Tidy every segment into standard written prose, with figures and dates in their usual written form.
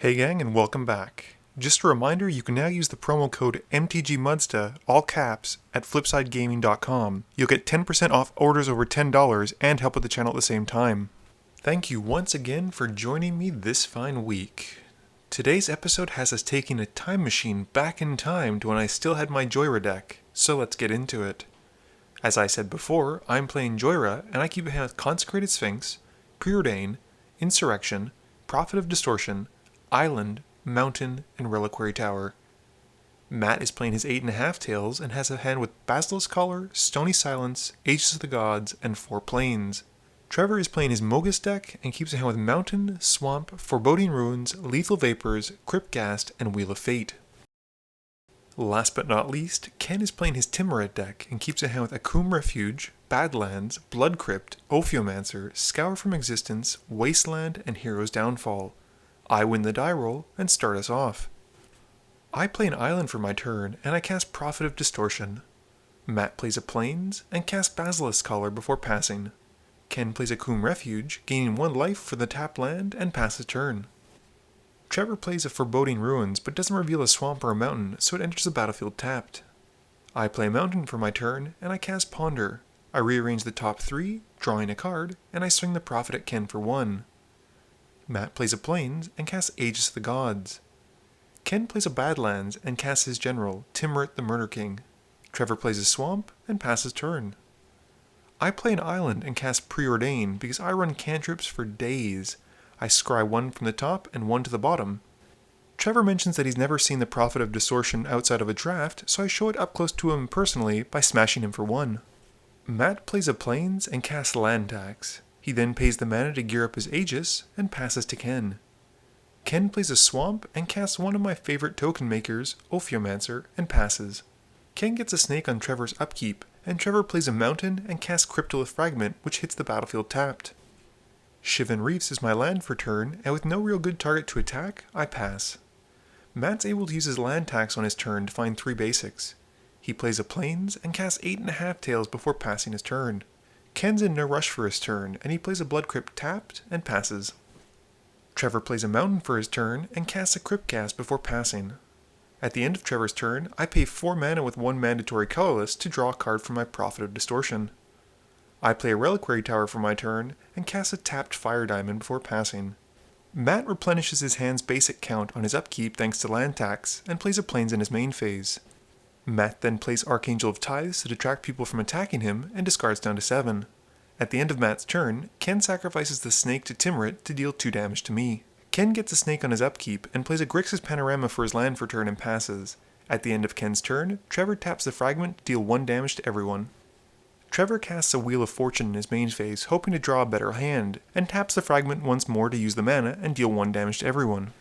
Hey gang, and welcome back. Just a reminder, you can now use the promo code MTGMudsta, all caps, at flipsidegaming.com. You'll get 10% off orders over $10 and help with the channel at the same time. Thank you once again for joining me this fine week. Today's episode has us taking a time machine back in time to when I still had my Jhoira deck, so let's get into it. As I said before, I'm playing Jhoira, and I keep a hand with Consecrated Sphinx, Preordain, Insurrection, Prophet of Distortion, Island, Mountain, and Reliquary Tower. Matt is playing his 8.5 tails and has a hand with Basilisk Collar, Stony Silence, Aegis of the Gods, and 4 Plains. Trevor is playing his Mogis deck and keeps a hand with Mountain, Swamp, Foreboding Ruins, Lethal Vapors, Cryptghast, and Wheel of Fate. Last but not least, Ken is playing his Tymaret deck and keeps a hand with Akum Refuge, Badlands, Blood Crypt, Ophiomancer, Scour from Existence, Wasteland, and Hero's Downfall. I win the die roll and start us off. I play an island for my turn and I cast Prophet of Distortion. Matt plays a Plains and casts Basilisk Collar before passing. Ken plays Akum Refuge, gaining 1 life for the tapped land and passes turn. Trevor plays a Foreboding Ruins but doesn't reveal a swamp or a mountain, so it enters the battlefield tapped. I play Mountain for my turn and I cast Ponder. I rearrange the top 3, drawing a card, and I swing the Prophet at Ken for 1. Matt plays a Plains and casts Aegis of the Gods. Ken plays a Badlands and casts his general, Tymaret the Murder King. Trevor plays a Swamp and passes turn. I play an Island and cast Preordain because I run cantrips for days. I scry 1 from the top and 1 to the bottom. Trevor mentions that he's never seen the Prophet of Distortion outside of a draft, so I show it up close to him personally by smashing him for 1. Matt plays a Plains and casts Land Tax. He then pays the mana to gear up his Aegis and passes to Ken. Ken plays a Swamp and casts one of my favorite token makers, Ophiomancer, and passes. Ken gets a Snake on Trevor's upkeep, and Trevor plays a Mountain and casts Cryptolith Fragment, which hits the battlefield tapped. Shivan Reefs is my land for turn, and with no real good target to attack, I pass. Matt's able to use his land tax on his turn to find 3 basics. He plays a Plains and casts 8.5 tails before passing his turn. Ken's in no rush for his turn, and he plays a Blood Crypt tapped and passes. Trevor plays a Mountain for his turn and casts a Cryptghast before passing. At the end of Trevor's turn, I pay 4 mana with 1 mandatory colorless to draw a card from my Prophet of Distortion. I play a Reliquary Tower for my turn and cast a tapped Fire Diamond before passing. Matt replenishes his hand's basic count on his upkeep thanks to land tax and plays a Plains in his main phase. Matt then plays Archangel of Tithes to detract people from attacking him and discards down to 7. At the end of Matt's turn, Ken sacrifices the Snake to Tymaret to deal 2 damage to me. Ken gets a Snake on his upkeep and plays a Grixis Panorama for his land for turn and passes. At the end of Ken's turn, Trevor taps the Fragment to deal 1 damage to everyone. Trevor casts a Wheel of Fortune in his main phase, hoping to draw a better hand, and taps the Fragment once more to use the mana and deal 1 damage to everyone.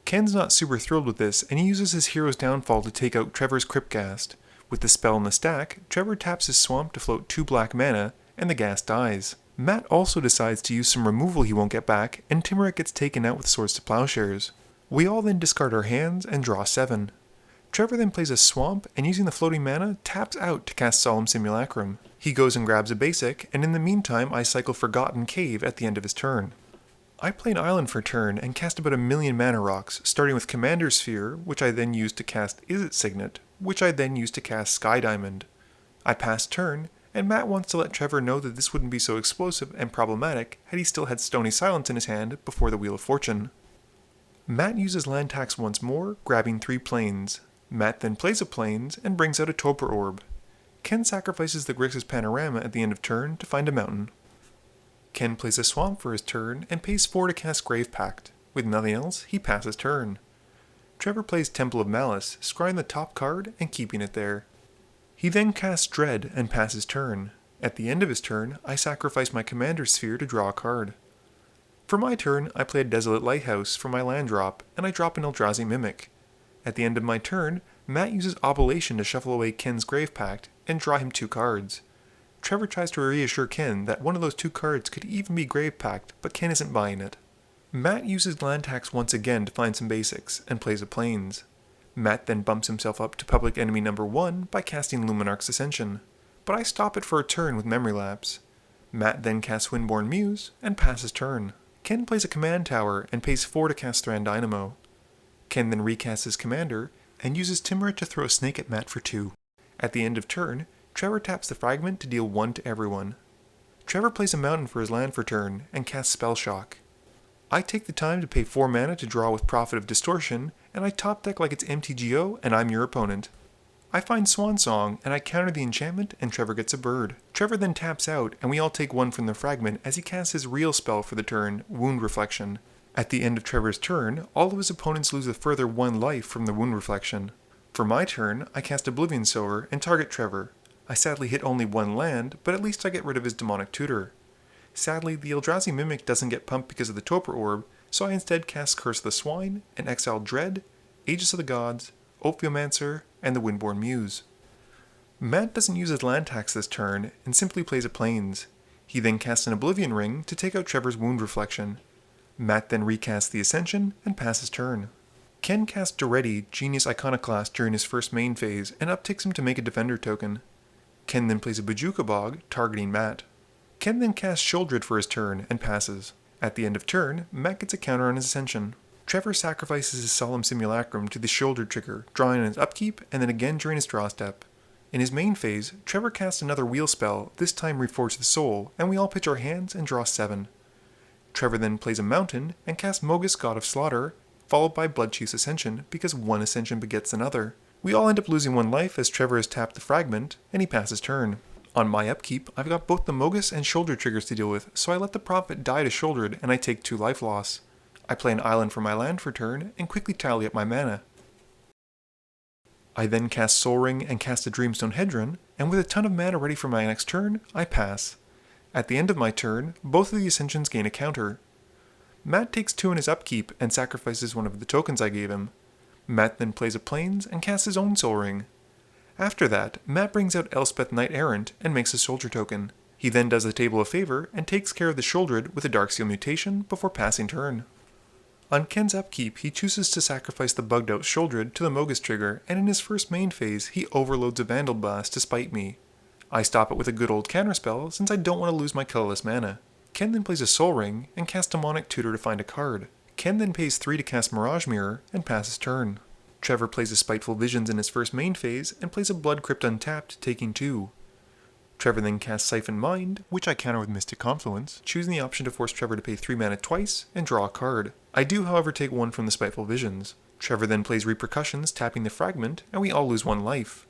Ken's not super thrilled with this, and he uses his Hero's Downfall to take out Trevor's Cryptghast. With the spell in the stack, Trevor taps his Swamp to float 2 black mana, and the ghast dies. Matt also decides to use some removal he won't get back, and Tymaret gets taken out with Swords to Plowshares. We all then discard our hands and draw 7. Trevor then plays a Swamp, and using the floating mana, taps out to cast Solemn Simulacrum. He goes and grabs a basic, and in the meantime I cycle Forgotten Cave at the end of his turn. I play an Island for turn and cast about 1,000,000 mana rocks, starting with Commander's Sphere, which I then use to cast Izzet Signet, which I then use to cast Sky Diamond. I pass turn, and Matt wants to let Trevor know that this wouldn't be so explosive and problematic had he still had Stony Silence in his hand before the Wheel of Fortune. Matt uses land tax once more, grabbing 3 Plains. Matt then plays a Plains and brings out a Toper Orb. Ken sacrifices the Grixis Panorama at the end of turn to find a Mountain. Ken plays a Swamp for his turn and pays 4 to cast Grave Pact. With nothing else, he passes turn. Trevor plays Temple of Malice, scrying the top card and keeping it there. He then casts Dread and passes turn. At the end of his turn, I sacrifice my Commander's Sphere to draw a card. For my turn, I play a Desolate Lighthouse for my land drop, and I drop an Eldrazi Mimic. At the end of my turn, Matt uses Oblation to shuffle away Ken's Grave Pact and draw him 2 cards. Trevor tries to reassure Ken that one of those 2 cards could even be Grave Pact, but Ken isn't buying it. Matt uses land tax once again to find some basics, and plays a Plains. Matt then bumps himself up to public enemy number 1 by casting Luminarch's Ascension, but I stop it for a turn with Memory Lapse. Matt then casts Windborn Muse, and passes turn. Ken plays a command tower and pays 4 to cast Thran Dynamo. Ken then recasts his commander and uses Tymaret to throw a snake at Matt for 2. At the end of turn, Trevor taps the fragment to deal 1 to everyone. Trevor plays a mountain for his land for turn and casts Spell Shock. I take the time to pay 4 mana to draw with Prophet of Distortion, and I top deck like it's MTGO and I'm your opponent. I find Swan Song and I counter the enchantment and Trevor gets a bird. Trevor then taps out and we all take 1 from the fragment as he casts his real spell for the turn, Wound Reflection. At the end of Trevor's turn, all of his opponents lose a further 1 life from the Wound Reflection. For my turn, I cast Oblivion Sower and target Trevor. I sadly hit only 1 land, but at least I get rid of his Demonic Tutor. Sadly, the Eldrazi Mimic doesn't get pumped because of the Toper Orb, so I instead cast Curse of the Swine and exile Dread, Aegis of the Gods, Ophiomancer, and the Windborn Muse. Matt doesn't use his land tax this turn and simply plays a Plains. He then casts an Oblivion Ring to take out Trevor's Wound Reflection. Matt then recasts the Ascension and passes turn. Ken casts Duretti, Genius Iconoclast during his first main phase and upticks him to make a Defender token. Ken then plays a Bojuka Bog, targeting Matt. Ken then casts Sheoldred for his turn and passes. At the end of turn, Matt gets a counter on his Ascension. Trevor sacrifices his Solemn Simulacrum to the Sheoldred trigger, drawing on his upkeep and then again during his draw step. In his main phase, Trevor casts another wheel spell, this time Reforge the Soul, and we all pitch our hands and draw 7. Trevor then plays a mountain and casts Mogis, God of Slaughter, followed by Bloodchief's Ascension because 1 Ascension begets another. We all end up losing 1 life as Trevor has tapped the fragment, and he passes turn. On my upkeep, I've got both the Mogis and Sheoldred triggers to deal with, so I let the Prophet die to Sheoldred and I take 2 life loss. I play an island for my land for turn and quickly tally up my mana. I then cast Sol Ring and cast a Dreamstone Hedron, and with a ton of mana ready for my next turn, I pass. At the end of my turn, both of the Ascensions gain a counter. Matt takes 2 in his upkeep and sacrifices one of the tokens I gave him. Matt then plays a Plains and casts his own Sol Ring. After that, Matt brings out Elspeth Knight Errant and makes a Soldier token. He then does the Table of Favor and takes care of the Sheoldred with a Darksteel mutation before passing turn. On Ken's upkeep, he chooses to sacrifice the bugged out Sheoldred to the Mogis trigger, and in his first main phase, he overloads a Vandal Blast to spite me. I stop it with a good old counterspell since I don't want to lose my colorless mana. Ken then plays a Sol Ring and casts Demonic Tutor to find a card. Ken then pays 3 to cast Mirage Mirror and passes turn. Trevor plays a Spiteful Visions in his first main phase and plays a Blood Crypt untapped, taking 2. Trevor then casts Siphon Mind, which I counter with Mystic Confluence, choosing the option to force Trevor to pay 3 mana twice and draw a card. I do, however, take 1 from the Spiteful Visions. Trevor then plays Repercussions, tapping the fragment, and we all lose 1 life.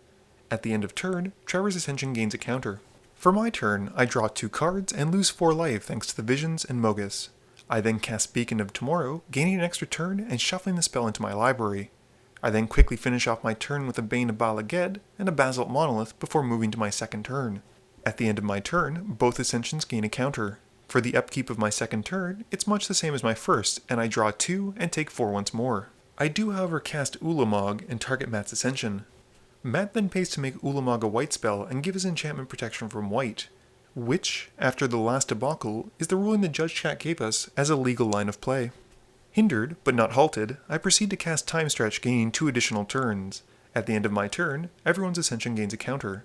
At the end of turn, Trevor's Ascension gains a counter. For my turn, I draw 2 cards and lose 4 life thanks to the Visions and Mogis. I then cast Beacon of Tomorrow, gaining an extra turn and shuffling the spell into my library. I then quickly finish off my turn with a Bane of Bala Ged and a Basalt Monolith before moving to my second turn. At the end of my turn, both Ascensions gain a counter. For the upkeep of my second turn, it's much the same as my first, and I draw 2 and take 4 once more. I do, however, cast Ulamog and target Matt's Ascension. Matt then pays to make Ulamog a white spell and give his enchantment protection from white, which, after the last debacle, is the ruling the Judge Chat gave us as a legal line of play. Hindered, but not halted, I proceed to cast Time Stretch, gaining 2 additional turns. At the end of my turn, everyone's Ascension gains a counter.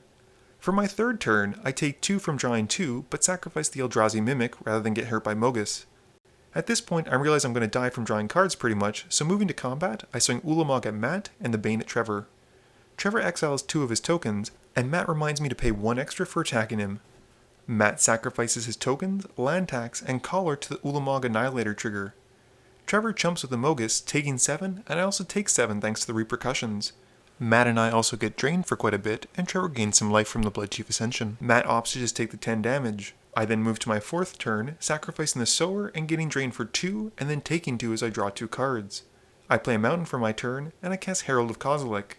For my third turn, I take 2 from drawing 2, but sacrifice the Eldrazi Mimic rather than get hurt by Mogis. At this point, I realize I'm going to die from drawing cards pretty much, so moving to combat, I swing Ulamog at Matt and the Bane at Trevor. Trevor exiles 2 of his tokens, and Matt reminds me to pay 1 extra for attacking him. Matt sacrifices his tokens, land tax, and collar to the Ulamog Annihilator trigger. Trevor chumps with the Mogis, taking 7, and I also take 7 thanks to the Repercussions. Matt and I also get drained for quite a bit, and Trevor gains some life from the Bloodchief Ascension. Matt opts to just take the 10 damage. I then move to my 4th turn, sacrificing the Sower and getting drained for 2, and then taking 2 as I draw 2 cards. I play a Mountain for my turn, and I cast Herald of Kozilek.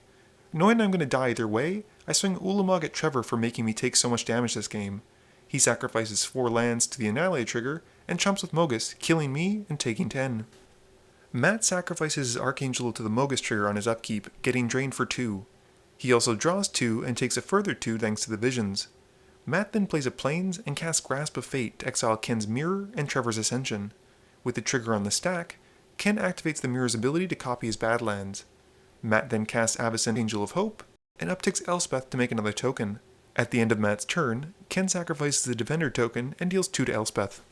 Knowing I'm going to die either way, I swing Ulamog at Trevor for making me take so much damage this game. He sacrifices 4 lands to the Annihilator trigger, and chumps with Mogis, killing me and taking 10. Matt sacrifices his Archangel to the Mogis trigger on his upkeep, getting drained for 2. He also draws 2 and takes a further 2 thanks to the Visions. Matt then plays a Plains and casts Grasp of Fate to exile Ken's Mirror and Trevor's Ascension. With the trigger on the stack, Ken activates the Mirror's ability to copy his Badlands. Matt then casts Avacyn Angel of Hope, and upticks Elspeth to make another token. At the end of Matt's turn, Ken sacrifices the Defender token and deals 2 to Elspeth.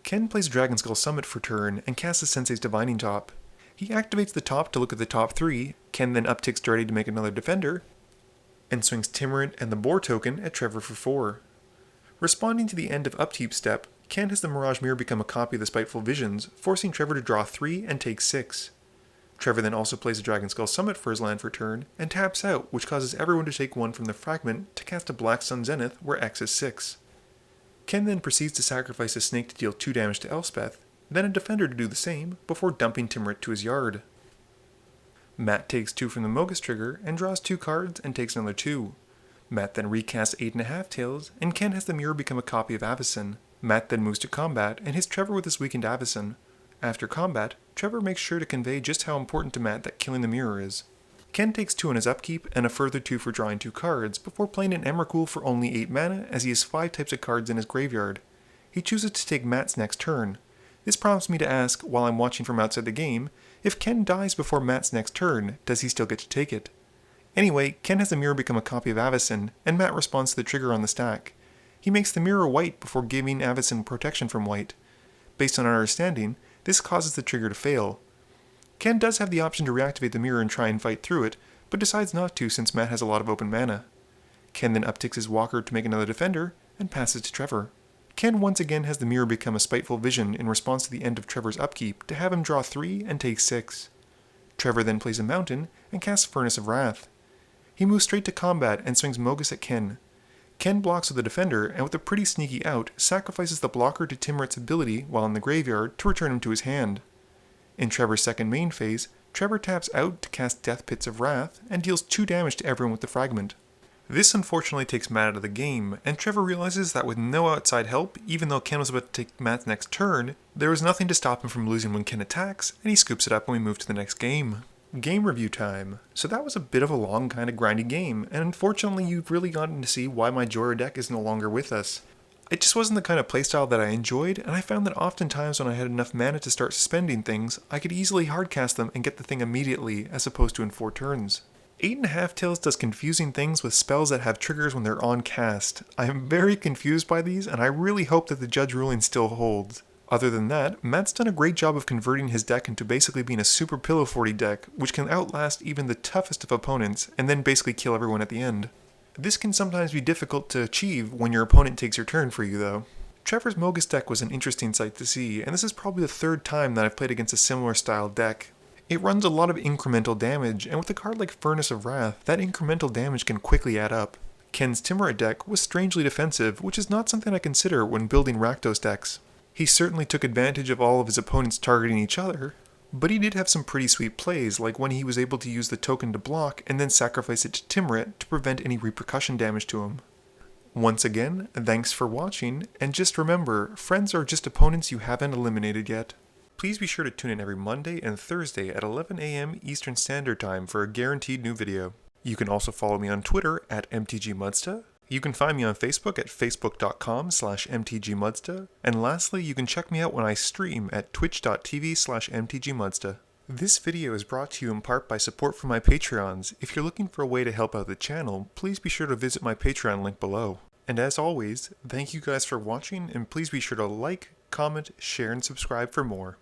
Ken plays Dragon Skull Summit for turn and casts the Sensei's Divining Top. He activates the top to look at the top 3, Ken then upticks to ready to make another defender, and swings Tymaret and the Boar token at Trevor for 4. Responding to the end of Upkeep step, Ken has the Mirage Mirror become a copy of the Spiteful Visions, forcing Trevor to draw 3 and take 6. Trevor then also plays a Dragon Skull Summit for his land for turn, and taps out, which causes everyone to take 1 from the fragment to cast a Black Sun Zenith where X is 6. Ken then proceeds to sacrifice a snake to deal 2 damage to Elspeth, then a defender to do the same, before dumping Tymaret to his yard. Matt takes 2 from the Mogis trigger and draws 2 cards and takes another 2. Matt then recasts 8.5 Tails, and Ken has the mirror become a copy of Avacyn. Matt then moves to combat and hits Trevor with his weakened Avacyn. After combat, Trevor makes sure to convey just how important to Matt that killing the mirror is. Ken takes 2 on his upkeep and a further 2 for drawing 2 cards, before playing an Emrakul for only 8 mana as he has 5 types of cards in his graveyard. He chooses to take Matt's next turn. This prompts me to ask, while I'm watching from outside the game, if Ken dies before Matt's next turn, does he still get to take it? Anyway, Ken has the mirror become a copy of Avacyn, and Matt responds to the trigger on the stack. He makes the mirror white before giving Avacyn protection from white. Based on our understanding, this causes the trigger to fail. Ken does have the option to reactivate the mirror and try and fight through it, but decides not to since Matt has a lot of open mana. Ken then upticks his Walker to make another defender, and passes to Trevor. Ken once again has the mirror become a Spiteful Vision in response to the end of Trevor's upkeep to have him draw 3 and take 6. Trevor then plays a Mountain and casts Furnace of Wrath. He moves straight to combat and swings Mogis at Ken. Ken blocks with a defender and with a pretty sneaky out, sacrifices the blocker to Tymaret's ability while in the graveyard to return him to his hand. In Trevor's second main phase, Trevor taps out to cast Death Pits of Wrath and deals 2 damage to everyone with the fragment. This unfortunately takes Matt out of the game, and Trevor realizes that with no outside help, even though Ken was about to take Matt's next turn, there was nothing to stop him from losing when Ken attacks, and he scoops it up when we move to the next game. Game review time. So that was a bit of a long, kind of grindy game, and unfortunately you've really gotten to see why my Jhoira deck is no longer with us. It just wasn't the kind of playstyle that I enjoyed, and I found that oftentimes when I had enough mana to start suspending things, I could easily hardcast them and get the thing immediately, as opposed to in 4 turns. 8.5 Tails does confusing things with spells that have triggers when they're on cast. I am very confused by these, and I really hope that the judge ruling still holds. Other than that, Matt's done a great job of converting his deck into basically being a super pillow forty deck, which can outlast even the toughest of opponents, and then basically kill everyone at the end. This can sometimes be difficult to achieve when your opponent takes your turn for you though. Trevor's Mogis deck was an interesting sight to see, and this is probably the 3rd time that I've played against a similar style deck. It runs a lot of incremental damage, and with a card like Furnace of Wrath, that incremental damage can quickly add up. Ken's Tymaret deck was strangely defensive, which is not something I consider when building Rakdos decks. He certainly took advantage of all of his opponents targeting each other, but he did have some pretty sweet plays, like when he was able to use the token to block and then sacrifice it to Tymaret to prevent any repercussion damage to him. Once again, thanks for watching, and just remember, friends are just opponents you haven't eliminated yet. Please be sure to tune in every Monday and Thursday at 11 AM Eastern Standard Time for a guaranteed new video. You can also follow me on Twitter at MTGMudsta. You can find me on Facebook at facebook.com/mtgmudsta, and lastly, you can check me out when I stream at twitch.tv/mtgmudsta. This video is brought to you in part by support from my Patreons. If you're looking for a way to help out the channel, please be sure to visit my Patreon link below. And as always, thank you guys for watching, and please be sure to like, comment, share, and subscribe for more.